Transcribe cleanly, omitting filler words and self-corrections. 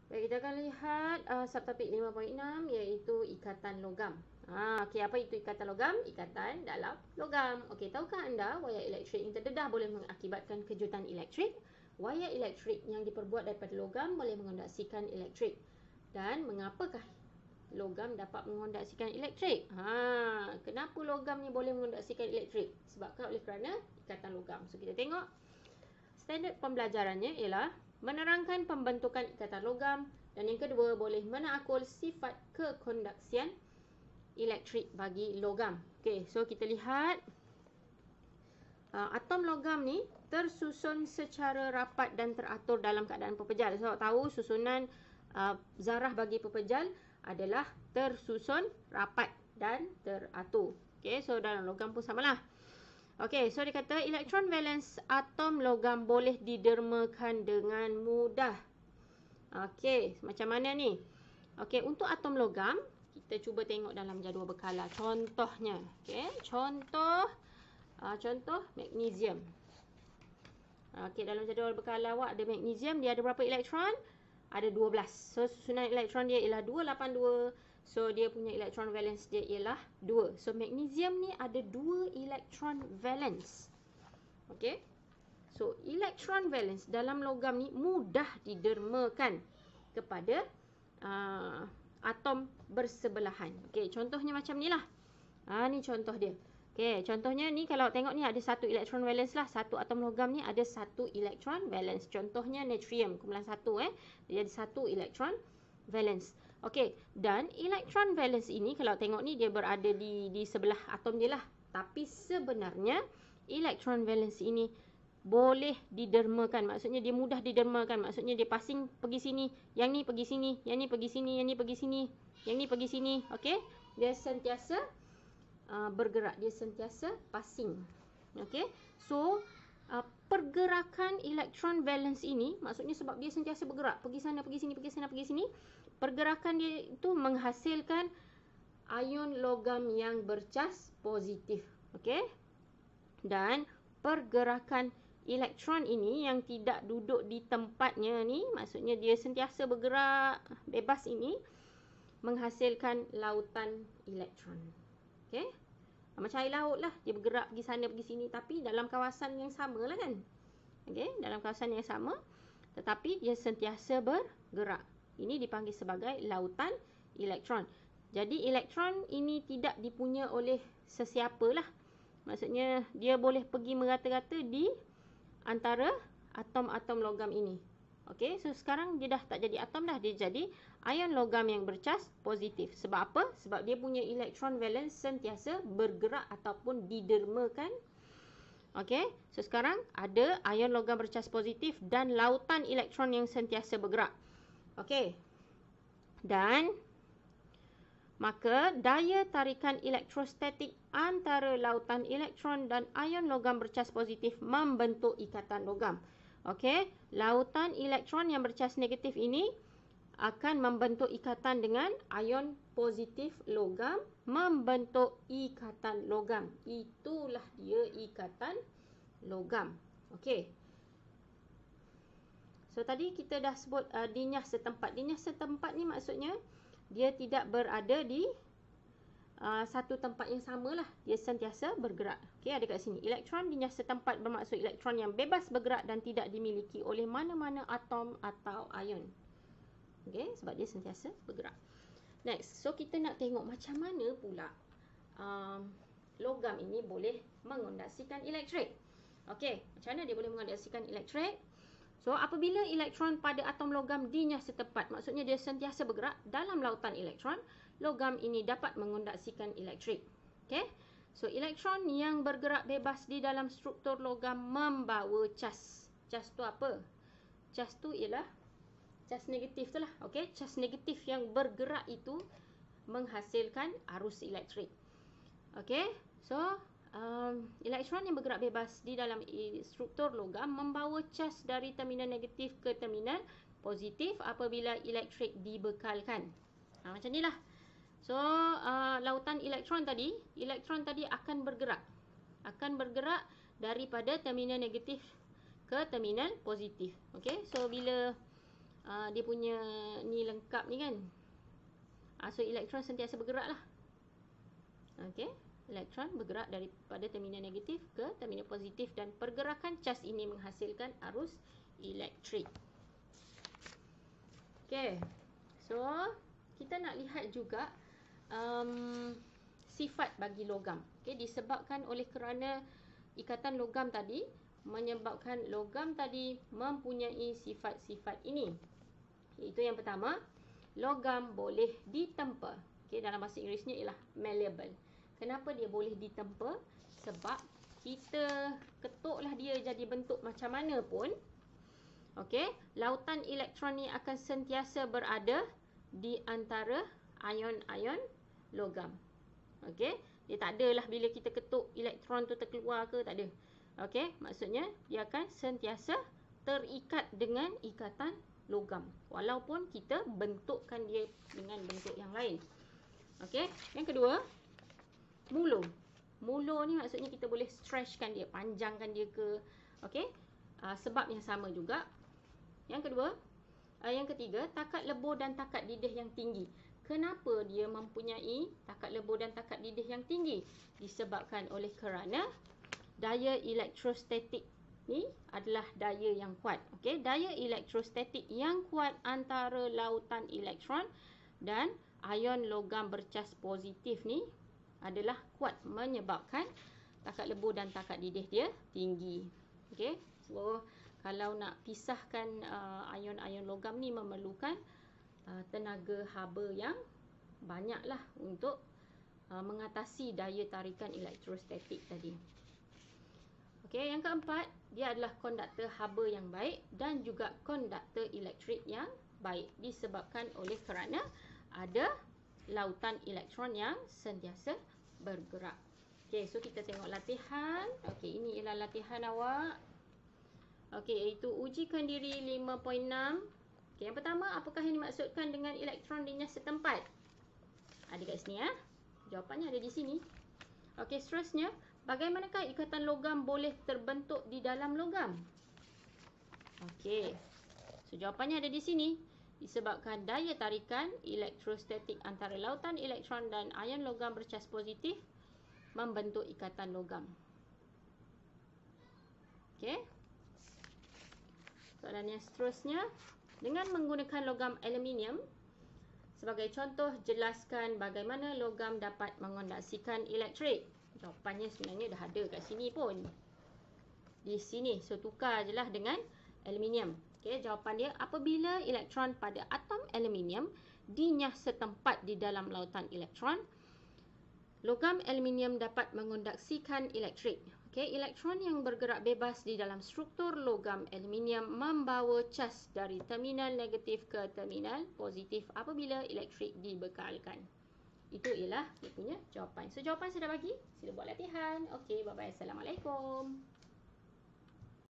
Baik, kita akan lihat subtopik 5.6 iaitu ikatan logam. Okey, apa itu ikatan logam? Ikatan dalam logam. Okey, tahukah anda wayar elektrik yang terdedah boleh mengakibatkan kejutan elektrik? Wayar elektrik yang diperbuat daripada logam boleh mengondaksikan elektrik. Dan mengapakah logam dapat mengondaksikan elektrik? Kenapa logam ni boleh mengondaksikan elektrik? Sebabkan oleh kerana ikatan logam. So, kita tengok. Standard pembelajarannya ialah menerangkan pembentukan ikatan logam, dan yang kedua boleh menakul sifat kekondaksian elektrik bagi logam. Okey, so kita lihat atom logam ni tersusun secara rapat dan teratur dalam keadaan pepejal. So tahu susunan zarah bagi pepejal adalah tersusun rapat dan teratur. Okey, so dalam logam pun samalah. Okey, so dia kata elektron valens atom logam boleh didermakan dengan mudah. Okey, macam mana ni? Okey, untuk atom logam, kita cuba tengok dalam jadual berkala contohnya. Okey, contoh magnesium. Okey, dalam jadual berkala awak ada magnesium, dia ada berapa elektron? Ada 12. So susunan elektron dia ialah 282. So, dia punya elektron valence dia ialah 2. So, magnesium ni ada 2 elektron valence. Okey. So, elektron valence dalam logam ni mudah didermakan kepada atom bersebelahan. Okey, contohnya macam ni lah. Ni contoh dia. Okey, contohnya ni kalau tengok ni ada 1 elektron valence lah. Satu atom logam ni ada 1 elektron valence. Contohnya natrium, kumpulan 1 dia ada 1 elektron valence. Okey, dan elektron valence ini kalau tengok ni dia berada di sebelah atom dia lah. Tapi sebenarnya elektron valence ini boleh didermakan. Maksudnya dia mudah didermakan. Maksudnya dia passing pergi sini, yang ni pergi sini, yang ni pergi sini, yang ni pergi sini, yang ni pergi sini. Okey, dia sentiasa bergerak, dia sentiasa passing. Okey, so pergerakan elektron valence ini maksudnya sebab dia sentiasa bergerak, pergi sana, pergi sini, pergi sana, pergi sini. Pergerakan dia itu menghasilkan ion logam yang bercas positif. Okey. Dan pergerakan elektron ini yang tidak duduk di tempatnya ni, maksudnya dia sentiasa bergerak bebas ini, menghasilkan lautan elektron. Okey. Macam air laut lah, dia bergerak pergi sana, pergi sini, tapi dalam kawasan yang sama lah kan. Okey, dalam kawasan yang sama, tetapi dia sentiasa bergerak. Ini dipanggil sebagai lautan elektron. Jadi elektron ini tidak dipunya oleh sesiapa lah. Maksudnya dia boleh pergi merata-rata di antara atom-atom logam ini. Okey, so sekarang dia dah tak jadi atom dah, dia jadi ion logam yang bercas positif. Sebab apa? Sebab dia punya elektron valence sentiasa bergerak ataupun didermakan. Okey, so sekarang ada ion logam bercas positif dan lautan elektron yang sentiasa bergerak. Okey. Dan maka daya tarikan elektrostatik antara lautan elektron dan ion logam bercas positif membentuk ikatan logam. Okey, lautan elektron yang bercas negatif ini akan membentuk ikatan dengan ion positif logam, membentuk ikatan logam. Itulah dia ikatan logam. Okey. So tadi kita dah sebut dinyah setempat. Dinyah setempat ni maksudnya dia tidak berada di satu tempat yang samalah. Dia sentiasa bergerak. Okey, ada kat sini. Elektron dinyah setempat bermaksud elektron yang bebas bergerak dan tidak dimiliki oleh mana-mana atom atau ion. Okey, sebab dia sentiasa bergerak. Next, so kita nak tengok macam mana pula logam ini boleh mengondaksikan elektrik. Okey, macam mana dia boleh mengondaksikan elektrik? So, apabila elektron pada atom logam dinyah setempat, maksudnya dia sentiasa bergerak dalam lautan elektron, logam ini dapat mengondaksikan elektrik. Okey. So, elektron yang bergerak bebas di dalam struktur logam membawa cas. Cas tu apa? Cas tu ialah cas negatif tu lah. Okey, cas negatif yang bergerak itu menghasilkan arus elektrik. Okey. So, elektron yang bergerak bebas di dalam struktur logam membawa cas dari terminal negatif ke terminal positif apabila elektrik dibekalkan. Macam ni lah. So, lautan elektron tadi akan bergerak. Akan bergerak daripada terminal negatif ke terminal positif. Okey, so bila dia punya ni lengkap ni kan. So elektron sentiasa bergerak lah. Okey, elektron bergerak daripada terminal negatif ke terminal positif dan pergerakan cas ini menghasilkan arus elektrik. Okey. So, kita nak lihat juga sifat bagi logam. Okey, disebabkan oleh kerana ikatan logam tadi menyebabkan logam tadi mempunyai sifat-sifat ini. Iaitu yang pertama, logam boleh ditempa. Okey, dalam bahasa Inggerisnya ialah malleable. Kenapa dia boleh ditempa? Sebab kita ketuklah dia jadi bentuk macam mana pun. Okey, lautan elektron ni akan sentiasa berada di antara ion-ion logam. Okey, dia tak adalah bila kita ketuk elektron tu terkeluar ke, tak ada. Okey, maksudnya dia akan sentiasa terikat dengan ikatan logam walaupun kita bentukkan dia dengan bentuk yang lain. Okey, yang kedua, mulu. Mulu ni maksudnya kita boleh stretchkan dia, panjangkan dia ke. Okey, sebab yang sama juga. Yang kedua, yang ketiga, takat lebur dan takat didih yang tinggi. Kenapa dia mempunyai takat lebur dan takat didih yang tinggi? Disebabkan oleh kerana daya elektrostatik ni adalah daya yang kuat. Okey, daya elektrostatik yang kuat antara lautan elektron dan ion logam bercas positif ni adalah kuat, menyebabkan takat lebur dan takat didih dia tinggi. Okey, so kalau nak pisahkan ion-ion logam ni memerlukan tenaga haba yang banyaklah untuk mengatasi daya tarikan elektrostatik tadi. Okey, yang keempat, dia adalah konduktor haba yang baik dan juga konduktor elektrik yang baik disebabkan oleh kerana ada lautan elektron yang sentiasa bergerak. Okey, so kita tengok latihan. Okey, ini ialah latihan awak. Okey, iaitu ujikan diri 5.6. Okey, yang pertama, apakah yang dimaksudkan dengan elektron dinyas setempat? Ada kat sini ya. Jawapannya ada di sini. Okey, seterusnya, bagaimanakah ikatan logam boleh terbentuk di dalam logam? Okey. So jawapannya ada di sini. Disebabkan daya tarikan elektrostatik antara lautan elektron dan ion logam bercas positif membentuk ikatan logam. Okey. Soalan yang seterusnya, dengan menggunakan logam aluminium sebagai contoh, jelaskan bagaimana logam dapat mengonduksikan elektrik. Jawapannya sebenarnya dah ada kat sini pun. Di sini. So, tukar je lah dengan aluminium. Okey, jawapan dia, apabila elektron pada atom aluminium dinyas setempat di dalam lautan elektron, logam aluminium dapat mengonduksikan elektrik. Okey, elektron yang bergerak bebas di dalam struktur logam aluminium membawa cas dari terminal negatif ke terminal positif apabila elektrik dibekalkan. Itu ialah dia punya jawapan. So, jawapan saya dah bagi. Sila buat latihan. Okey, bye-bye. Assalamualaikum.